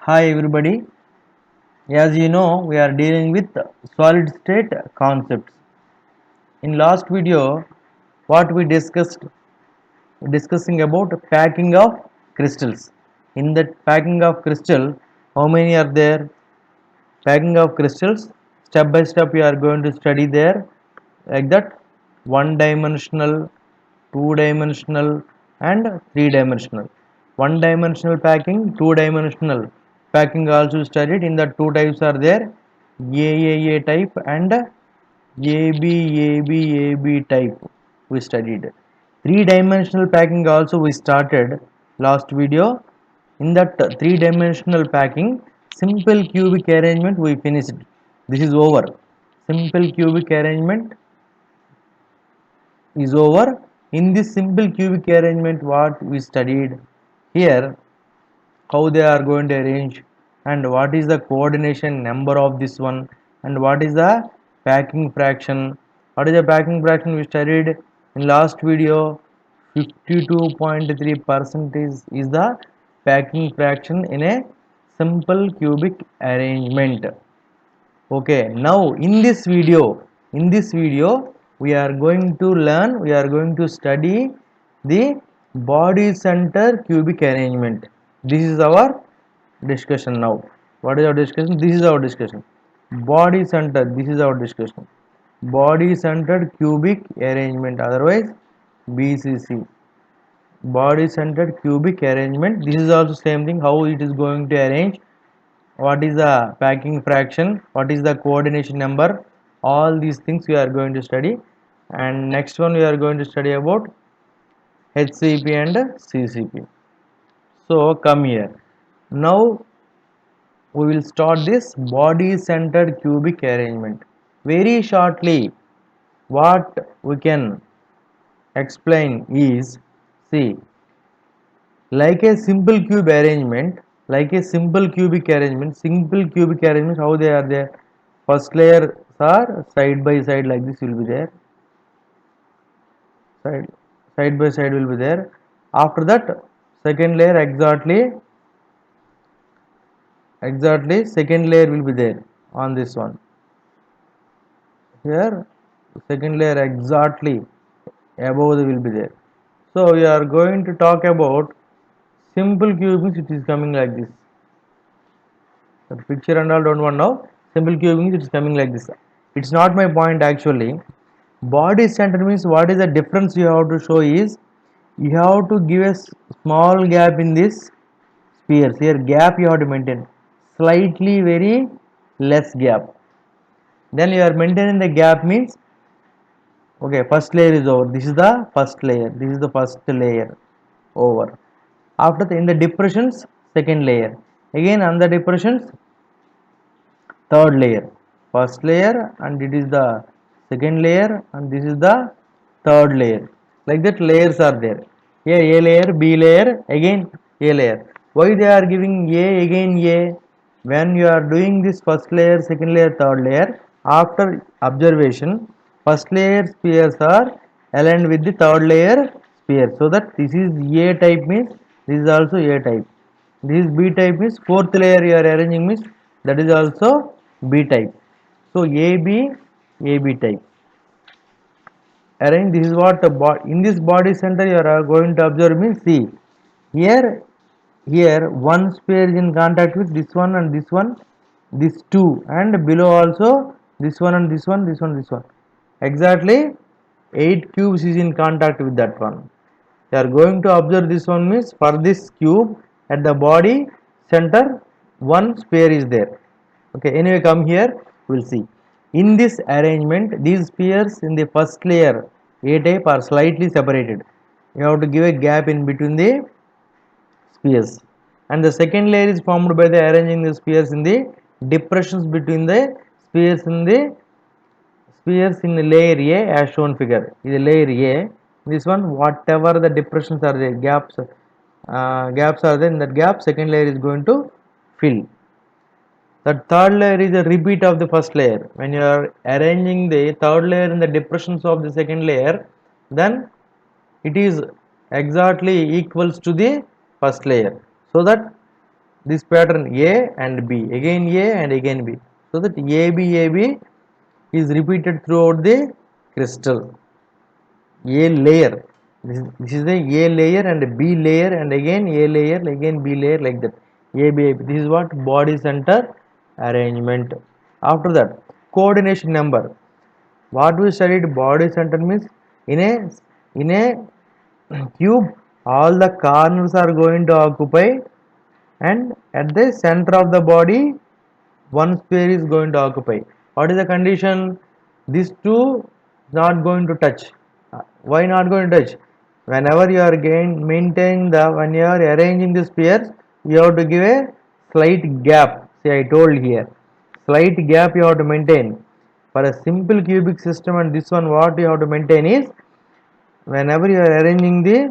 Hi everybody. As you know, we are dealing with solid state concepts. In last video, what we discussing about packing of crystals. In that packing of crystal, how many are there? Packing of crystals. Step by step, we are going to study there like that. One dimensional, two dimensional, and three dimensional. One dimensional packing, two dimensional packing also studied. In the two types are there, AAA type and AB type we studied. Three dimensional packing also we started last video. In that three dimensional packing, simple cubic arrangement we finished. This is over. Simple cubic arrangement is over. In this simple cubic arrangement, what we studied here, how they are going to arrange, and what is the coordination number of this one, and what is the packing fraction. What is the packing fraction we studied in last video? 52.3% is the packing fraction in a simple cubic arrangement. Okay, now in this video we are going to learn, we are going to study the body center cubic arrangement. This is our discussion now. What is our discussion? This is our discussion. Body center, this is our discussion. Body centered cubic arrangement, otherwise BCC. Body centered cubic arrangement. This is also same thing, how it is going to arrange, what is the packing fraction, what is the coordination number, all these things we are going to study. And next one we are going to study about HCP and CCP. So come here. Now we will start this body centered cubic arrangement. Very shortly, what we can explain is, see, like a simple cube arrangement, like a simple cubic arrangement, how they are there? First layers are side by side, like this will be there, side side by side will be there. After that, second layer exactly second layer will be there on this one. Here second layer exactly above the will be there. So we are going to talk about simple cubes, it is coming like this. The picture and all don't want now. Simple cubing, it's coming like this. It's not my point actually. Body center means, what is the difference you have to show is, you have to give a small gap in this spheres. Here gap you have to maintain slightly very less gap. Then you are maintaining the gap means, okay, first layer is over. This is the first layer. This is the first layer over. After in the depressions, second layer. Again on the depressions, third layer. First layer and it is the second layer and this is the third layer. Like that layers are there. Here A layer, B layer, again A layer. Why they are giving A again A? When you are doing this first layer, second layer, third layer, after observation, first layer spheres are aligned with the third layer sphere. So that this is A type means this is also A type. This is B type means fourth layer you are arranging means that is also B type. So AB type. Arrange, this is what in this body center you are going to observe means, see, here one sphere is in contact with this one, this two, and below also this one and this one. Exactly 8 cubes is in contact with that one. You are going to observe this one means, for this cube at the body center one sphere is there. Okay, anyway, come here, we'll see. In this arrangement, these spheres in the first layer A type are slightly separated. You have to give a gap in between the spheres, and the second layer is formed by the arranging the spheres in the depressions between the spheres in the layer A as shown figure. Is a layer A. This one, whatever the depressions are there, gaps are there, in that gap second layer is going to fill. The third layer is a repeat of the first layer. When you are arranging the third layer in the depressions of the second layer, then it is exactly equals to the first layer. So that this pattern A and B, again A and again B, so that AB is repeated throughout the crystal. A layer, this is the A layer and B layer and again A layer, again B layer, like that. AB. This is what body center arrangement. After that, coordination number. What we studied, body center means in a cube, all the corners are going to occupy, and at the center of the body one sphere is going to occupy. What is the condition? These two not going to touch. Why not going to touch? Whenever you are maintaining when you are arranging the spheres, you have to give a slight gap. See, I told here, slight gap you have to maintain. For a simple cubic system and this one, what you have to maintain is, whenever you are arranging the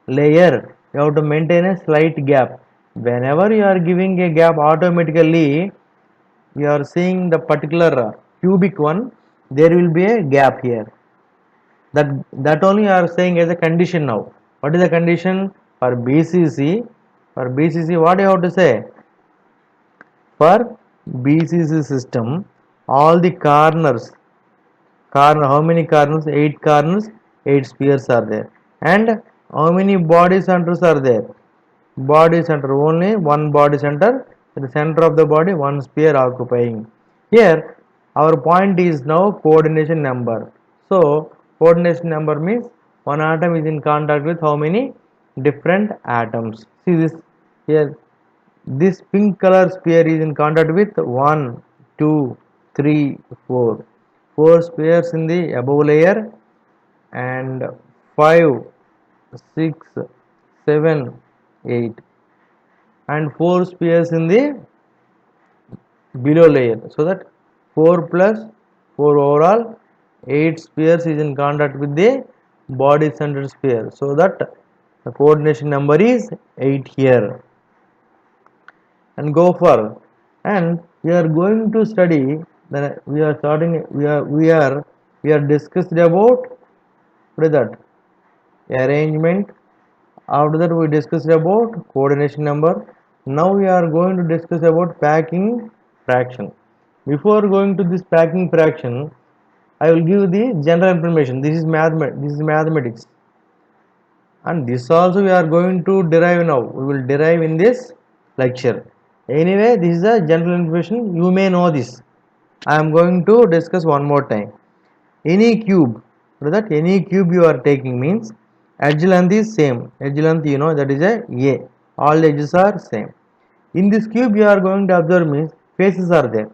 layer, you have to maintain a slight gap. Whenever you are giving a gap, automatically you are seeing the particular cubic one, there will be a gap here. That only you are saying as a condition. Now what is the condition for BCC? For BCC, what you have to say? For BCC system, all the corners, how many corners? 8 corners, 8 spheres are there. And how many body centers are there? Body center, only one body center, in the center of the body one sphere occupying. Here our point is now coordination number. So coordination number means one atom is in contact with how many different atoms. See this here, this pink color sphere is in contact with 1, 2, 3, 4. 4 spheres in the above layer, and 5, 6, 7, 8, and 4 spheres in the below layer. So that 4 plus 4, overall 8 spheres is in contact with the body center sphere. So that the coordination number is 8 here. And go for, and we are going to study, then we are starting, we are discussed about, what is that, arrangement. After that we discussed about coordination number. Now we are going to discuss about packing fraction. Before going to this packing fraction, I will give the general information. This is mathematics, and this also we are going to derive now. We will derive in this lecture. Anyway, this is a general information, you may know this. I am going to discuss one more time. Any cube, so that any cube you are taking means edge length is same. Edge length, you know, that is a all edges are same. In this cube you are going to observe means faces are there.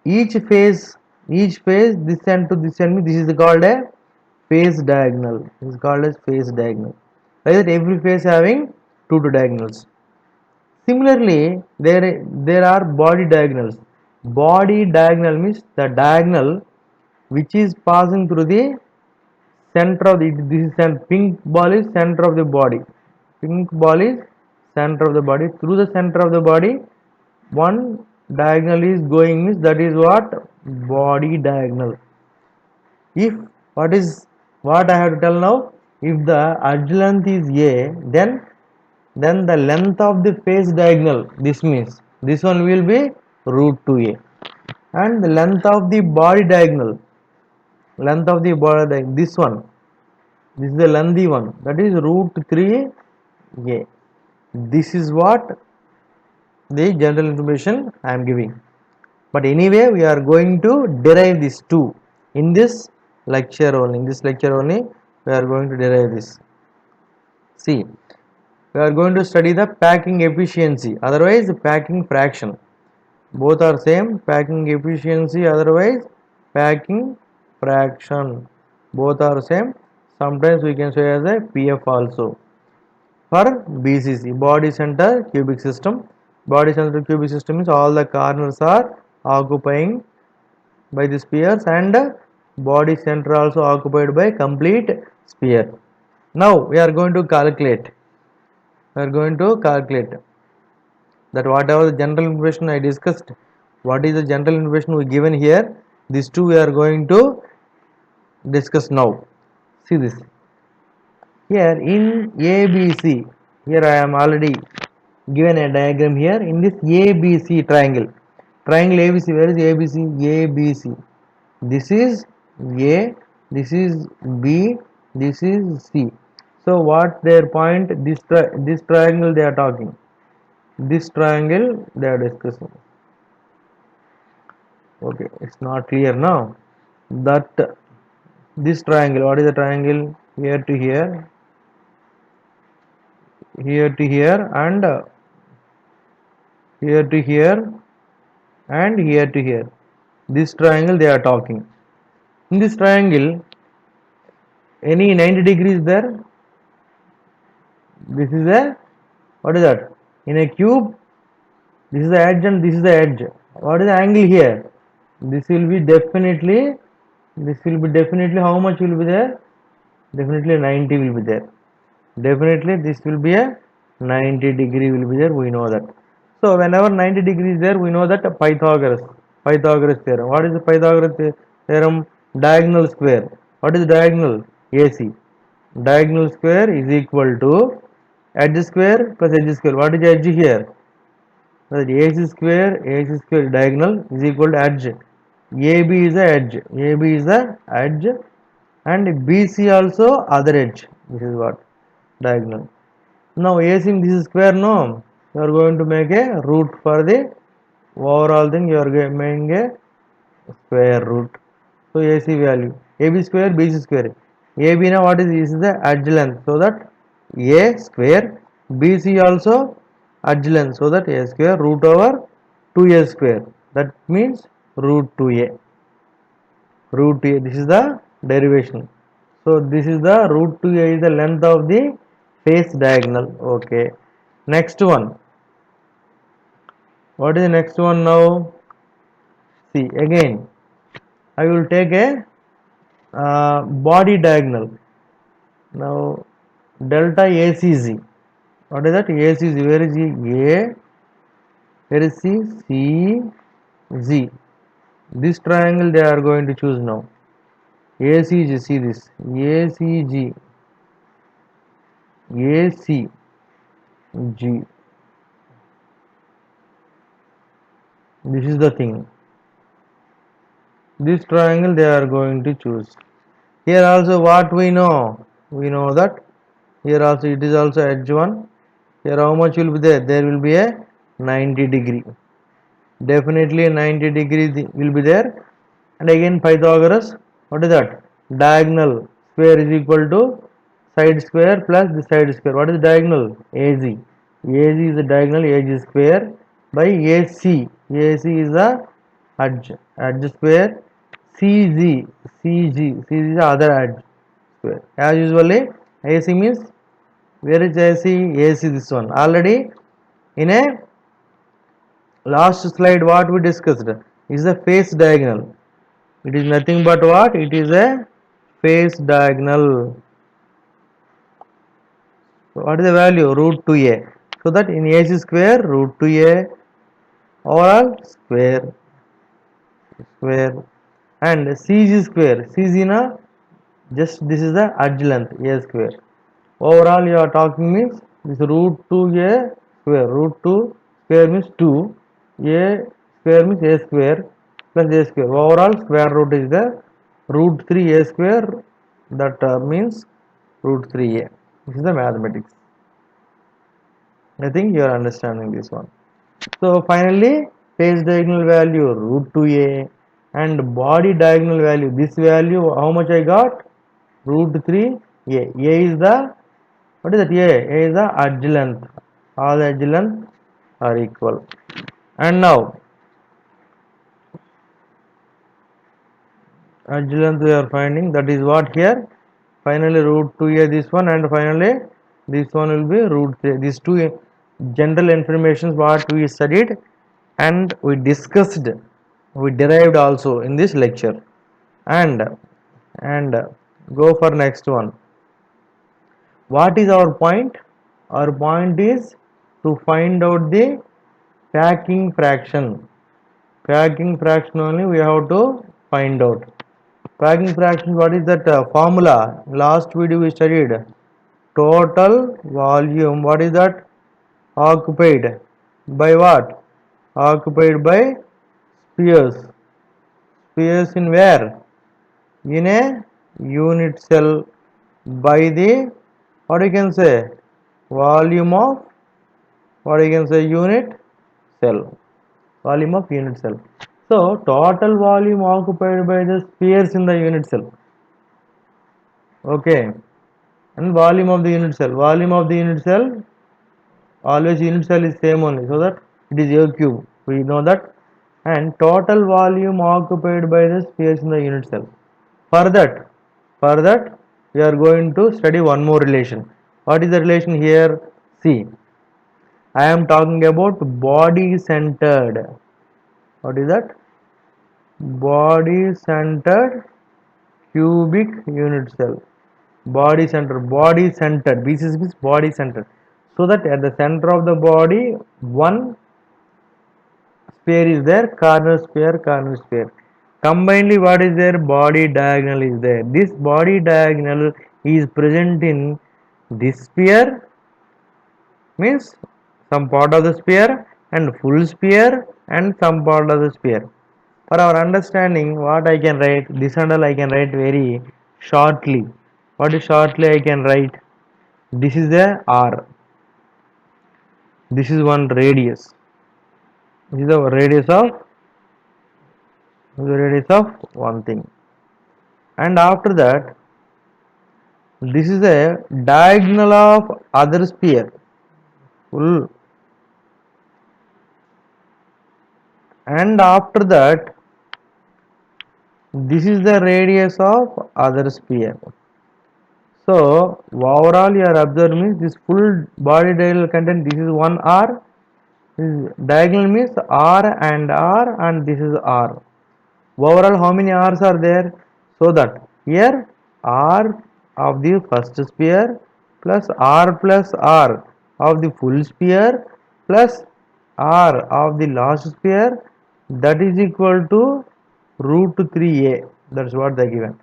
Each face, this end to this end, this is called a face diagonal. This is called as face diagonal. Like that, every face having two diagonals. Similarly, there are body diagonals. Body diagonal means the diagonal which is passing through the center of the, this is a pink ball is center of the body. Pink ball is center of the body. Through the center of the body, one diagonal is going, means that is what body diagonal. If what I have to tell now, if the edge length is A, then the length of the face diagonal, this means this one will be root 2A, and the length of the body diagonal, this one, this is the lengthy one, that is root 3A. This is what the general information I am giving. But anyway, we are going to derive these two in this lecture only. In this lecture only, we are going to derive this. See, we are going to study the packing efficiency, otherwise packing fraction. Both are same, packing efficiency, otherwise packing fraction. Both are same. Sometimes we can say as a PF also. For BCC, body center cubic system. Body center cubic system means all the corners are occupying by the spheres, and body center also occupied by complete sphere. Now we are going to calculate. That whatever the general information I discussed, what is the general information we given here, these two we are going to discuss now. See this. Here in ABC, here I am already given a diagram here in this ABC triangle. Triangle ABC, where is ABC? ABC. This is A, this is B, this is C. So what their point? This triangle they are talking. This triangle they are discussing. Okay, it's not clear now. That this triangle, what is the triangle? Here to here, here to here, and here to here, and here to here. This triangle they are talking. In this triangle, any 90 degrees there? This is a, what is that? In a cube, this is the edge and this is the edge. What is the angle here? This will be definitely, this will be definitely, how much will be there? Definitely 90 will be there. Definitely this will be a 90 degree will be there, we know that. So whenever 90 degrees there, we know that Pythagoras theorem. What is the Pythagoras theorem? Diagonal square. What is diagonal? AC. Diagonal square is equal to edge square plus edge square. What is edge here? AC square diagonal is equal to edge. AB is the edge. AB is the edge, and BC also other edge. This is what diagonal. Now AC, this is square, no? You are going to make a root for the overall thing. You are making a square root. So AC value AB square, BC square. AB now what is this? Is the edge length. So that A square, BC also edge length. So that A square root over 2A square. That means root 2A. Root 2A. This is the derivation. So this is the root 2A is the length of the face diagonal. Okay. Next one. What is the next one now? See again. I will take a body diagonal. Now delta ACZ. What is that? ACZ. Where is A? Where is C? C, Z. This triangle they are going to choose now. ACG. See this. ACG. ACG. This is the thing. This triangle they are going to choose. Here also what we know? We know that here also it is also edge 1. Here how much will be there? There will be a 90 degree. Definitely 90 degree will be there. And again Pythagoras, what is that? Diagonal square is equal to side square plus the side square. What is diagonal? AZ. AZ is the diagonal, AZ square by AC. AC is the edge. Edge square. CG. CG. CG is the other edge square. As usually, AC means, where is AC? AC this one. Already in a last slide what we discussed is the face diagonal. It is nothing but what? It is a face diagonal. So what is the value? Root 2a. So that in AC square, root 2a overall square, and CG square. CG na just this is the edge length a square. Overall you are talking means this root 2a square. Root 2 square means 2. A square means a square plus a square. Overall square root is the root 3a square. That means root 3a. This is the mathematics. I think you are understanding this one. So finally, face diagonal value root 2a and body diagonal value. This value how much I got? Root 3a. A is the, what is that? A is the edge length. All the edge length are equal. And now edge length we are finding, that is what here. Finally root 2a this one, and finally this one will be root 3. These two general informations what we studied and we discussed, we derived also in this lecture. And go for next one. What is our point? Our point is to find out the packing fraction. Packing fraction only we have to find out. Packing fraction, what is that formula? Last video we studied. total volume, what is that? Occupied by what? Occupied by spheres. Spheres in where? In a unit cell by the, what you can say, volume of, what you can say, unit cell. Volume of unit cell. So total volume occupied by the spheres in the unit cell. Okay. And volume of the unit cell. Volume of the unit cell, always unit cell is same only, so that it is A cube. We know that. And total volume occupied by the spheres in the unit cell. For that, we are going to study one more relation. What is the relation here? See, I am talking about body centered. What is that? Body centered cubic unit cell. Body centered. BCC means body centered. So that at the center of the body, one sphere is there, corner sphere. Combinedly, what is there? Body diagonal is there. This body diagonal is present in this sphere, means some part of the sphere, and full sphere, and some part of the sphere. For our understanding, what I can write, this and all I can write very shortly. What is shortly I can write? This is the R. This is one radius. This is the radius of one thing. And after that, this is a diagonal of other sphere. Full. And after that, this is the radius of other sphere. So overall you are observing this full body diagonal content. This is one R. This diagonal means R and this is R. Overall how many R's are there? So that here R of the first sphere plus R of the full sphere plus R of the last sphere, that is equal to root 3a. That's what they given.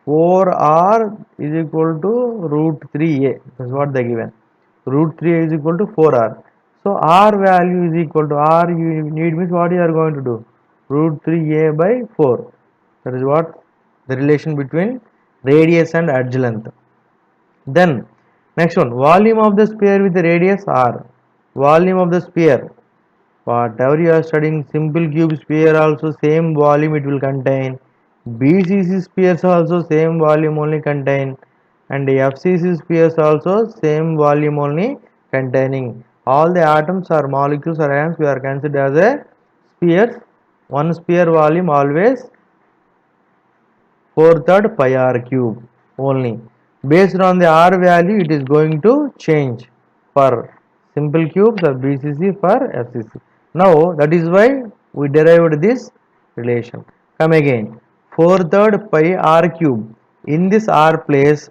4R is equal to root 3a. That's what they given. Root 3a is equal to 4R. So R value is equal to R you need means what you are going to do? Root 3a by 4. That is what the relation between radius and edge length. Then next one, volume of the sphere with the radius R. Volume of the sphere. Whatever you are studying, simple cube sphere also same volume it will contain. BCC spheres also same volume only contain, and FCC spheres also same volume only containing. All the atoms or molecules or ions we are considered as a spheres. One sphere volume always 4/3 pi r cube only. Based on the r value, it is going to change for simple cubes or BCC for FCC. Now that is why we derived this relation. Come again, 4/3 pi r cube. In this r place,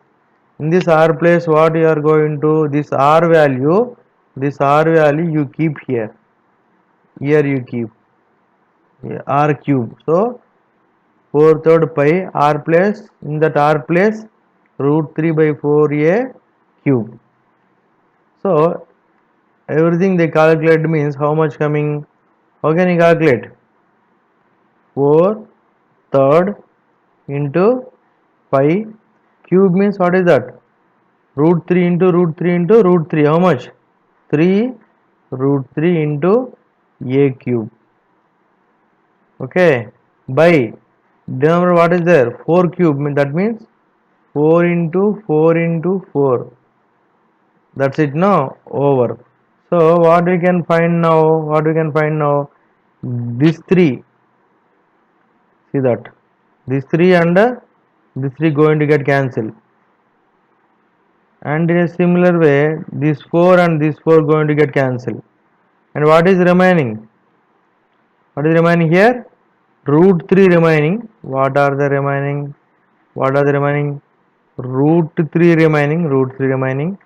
what you are going to, this r value you keep here. Here you keep r cube. So 4/3 pi r place, in that r place root 3 by 4a cube. So everything they calculate means how much coming? How can you calculate? 4/3 into pi cube means what is that? Root 3 into root 3 into root 3. How much? 3 root 3 into a cube. Okay, by denominator what is there? 4 cube, that means 4 into 4 into 4. That's it now, over. So what we can find now? This 3, see that, this 3 and this 3 going to get cancelled, and in a similar way this 4 and this 4 going to get cancelled, and what is remaining? What is remaining here? Root 3 remaining. What are the remaining? Root 3 remaining,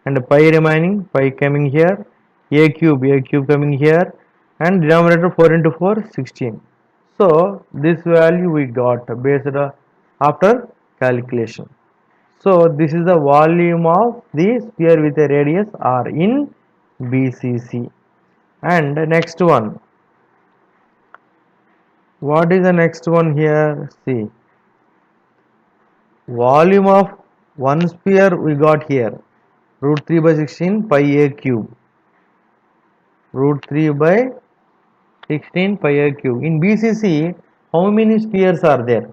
and pi remaining, pi coming here, a cube coming here, and denominator 4 into 4, 16. So this value we got based after calculation. So this is the volume of the sphere with a radius r in BCC. And next one, what is the next one here? See, volume of one sphere we got here, root 3 by 16 pi a cube, root 3 by 16 pi a cube. In BCC, how many spheres are there?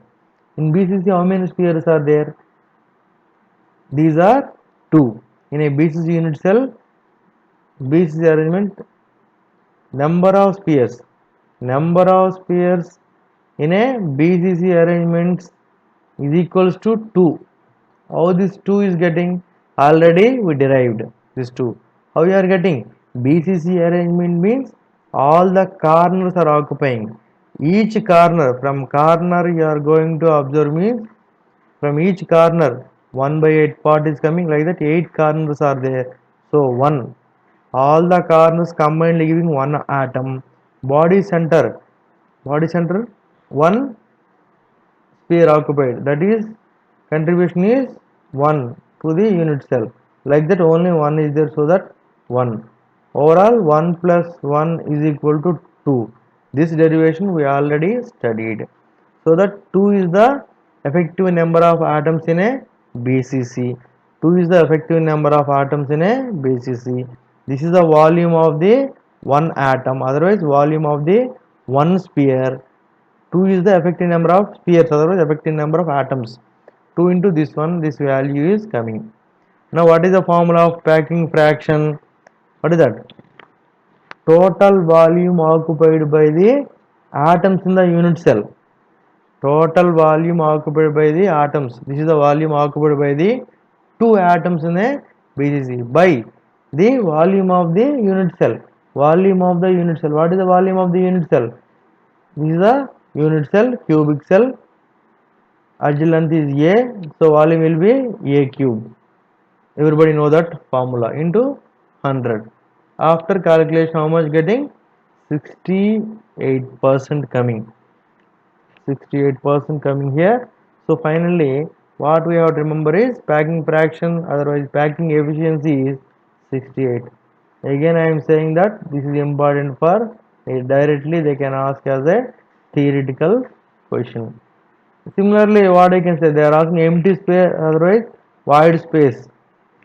In BCC, how many spheres are there? These are two. In a BCC unit cell, BCC arrangement, number of spheres. Number of spheres in a BCC arrangement is equals to 2. How this 2 is getting? Already we derived this 2. How you are getting? BCC arrangement means all the corners are occupying. Each corner, from corner you are going to observe means from each corner 1 by 8 part is coming, like that 8 corners are there. So 1. All the corners combined giving 1 atom. Body center. Body center 1 sphere occupied, that is contribution is 1 to the unit cell, like that only 1 is there, so that 1 overall 1 plus 1 is equal to 2. This derivation we already studied. So that 2 is the effective number of atoms in a BCC. 2 is the effective number of atoms in a BCC. This is the volume of the one atom, otherwise volume of the one sphere. 2 is the effective number of spheres, otherwise effective number of atoms. 2 into this one, this value is coming. Now what is the formula of packing fraction? What is that? Total volume occupied by the atoms in the unit cell. Total volume occupied by the atoms. This is the volume occupied by the two atoms in a BCC by the volume of the unit cell. Volume of the unit cell. What is the volume of the unit cell? This is the unit cell, cubic cell. Edge length is A, so volume will be A cube. Everybody know that formula into 100. After calculation, how much getting? 68% coming. 68% coming here. So finally, what we have to remember is packing fraction, otherwise packing efficiency is 68. Again, I am saying that this is important for directly they can ask as a theoretical question. Similarly, what I can say, they are asking empty space, otherwise void space.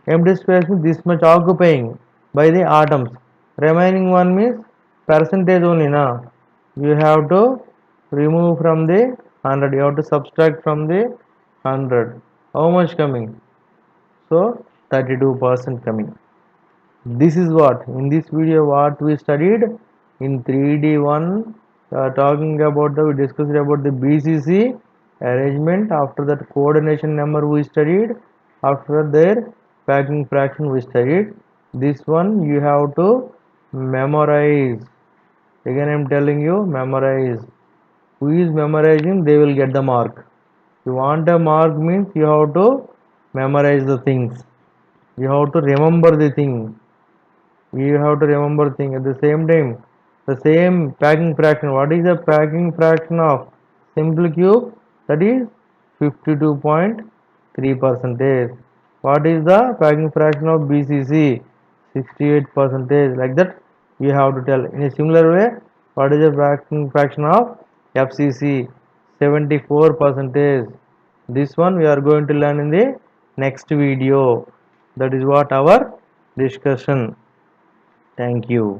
Empty space means this much occupying by the atoms. Remaining one means percentage only now. You have to remove from the 100. You have to subtract from the 100. How much coming? So 32% coming. This is what in this video what we studied in 3D1, talking about we discussed about the BCC arrangement. After that coordination number we studied. After their packing fraction we studied. This one you have to memorize. Again I am telling you, memorize. Who is memorizing, they will get the mark. If you want a mark means you have to memorize the things. You have to remember the thing. You have to remember thing at the same time. The same packing fraction. What is the packing fraction of simple cube? That is 52.3 percentage. What is the packing fraction of BCC? 68 percentage. Like that you have to tell. In a similar way, what is the packing fraction of FCC? 74 percentage. This one we are going to learn in the next video. That is what our discussion. Thank you.